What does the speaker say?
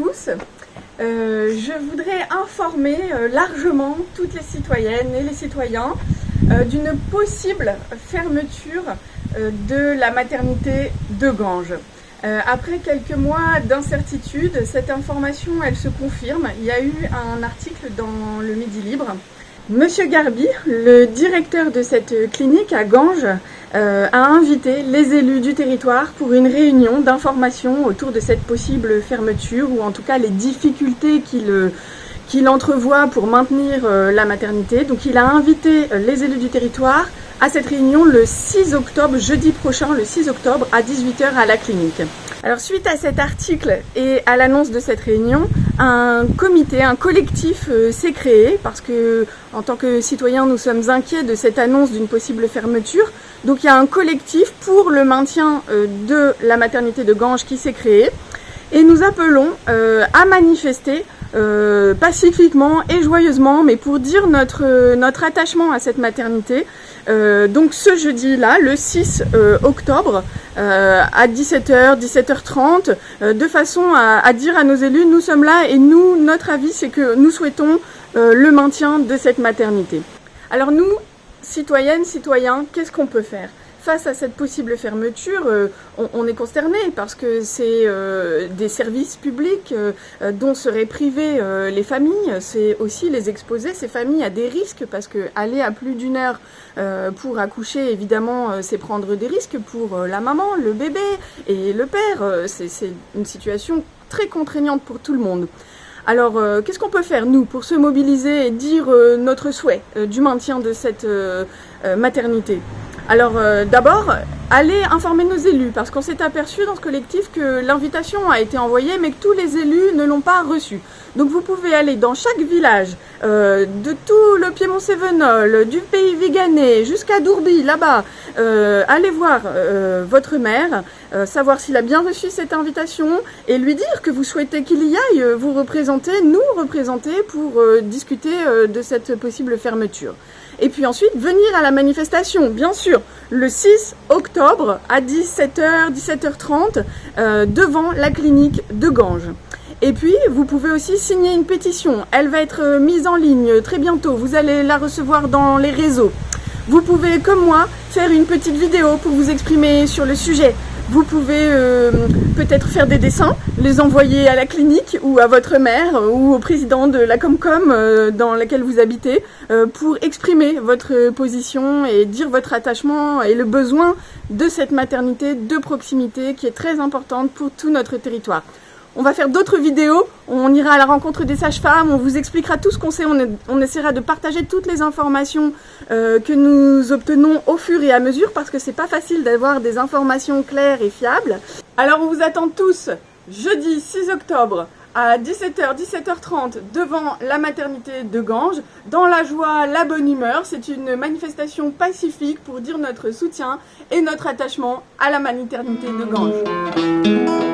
tous. Je voudrais informer largement toutes les citoyennes et les citoyens d'une possible fermeture de la maternité de Ganges. Après quelques mois d'incertitude, cette information elle se confirme. Il y a eu un article dans le Midi Libre. Monsieur Garbi, le directeur de cette clinique à Ganges, a invité les élus du territoire pour une réunion d'information autour de cette possible fermeture, ou en tout cas les difficultés qu'il entrevoit pour maintenir la maternité. Donc il a invité les élus du territoire à cette réunion le 6 octobre, jeudi prochain, le 6 octobre à 18 h à la clinique. Alors suite à cet article et à l'annonce de cette réunion, un comité, un collectif s'est créé parce que en tant que citoyens nous sommes inquiets de cette annonce d'une possible fermeture. Donc il y a un collectif pour le maintien de la maternité de Ganges qui s'est créé et nous appelons à manifester pacifiquement et joyeusement, mais pour dire notre attachement à cette maternité. Donc ce jeudi-là, le 6 octobre, à 17 h, 17 h 30, de façon à dire à nos élus, nous sommes là et nous, notre avis, c'est que nous souhaitons le maintien de cette maternité. Alors nous, citoyennes, citoyens, qu'est-ce qu'on peut faire ? Face à cette possible fermeture, on est consterné parce que c'est des services publics dont seraient privées les familles. C'est aussi les exposer, ces familles, à des risques parce que aller à plus d'1 heure pour accoucher, évidemment, c'est prendre des risques pour la maman, le bébé et le père. C'est une situation très contraignante pour tout le monde. Alors, qu'est-ce qu'on peut faire, nous, pour se mobiliser et dire notre souhait du maintien de cette maternité ? Alors d'abord, allez informer nos élus, parce qu'on s'est aperçu dans ce collectif que l'invitation a été envoyée, mais que tous les élus ne l'ont pas reçue. Donc vous pouvez aller dans chaque village, de tout le Piémont-Cévenol, du pays Viganais, jusqu'à Dourby, là-bas, allez voir votre maire, savoir s'il a bien reçu cette invitation, et lui dire que vous souhaitez qu'il y aille vous représenter, nous représenter, pour discuter de cette possible fermeture. Et puis ensuite, venir à la manifestation, bien sûr, le 6 octobre à 17 h, 17 h 30, devant la clinique de Ganges. Et puis, vous pouvez aussi signer une pétition. Elle va être mise en ligne très bientôt. Vous allez la recevoir dans les réseaux. Vous pouvez, comme moi, faire une petite vidéo pour vous exprimer sur le sujet. Vous pouvez peut-être faire des dessins, les envoyer à la clinique ou à votre maire ou au président de la Comcom dans laquelle vous habitez pour exprimer votre position et dire votre attachement et le besoin de cette maternité de proximité qui est très importante pour tout notre territoire. On va faire d'autres vidéos, on ira à la rencontre des sages-femmes, on vous expliquera tout ce qu'on sait, on essaiera de partager toutes les informations que nous obtenons au fur et à mesure parce que c'est pas facile d'avoir des informations claires et fiables. Alors on vous attend tous jeudi 6 octobre à 17 h, 17 h 30 devant la maternité de Ganges, dans la joie, la bonne humeur. C'est une manifestation pacifique pour dire notre soutien et notre attachement à la maternité de Ganges.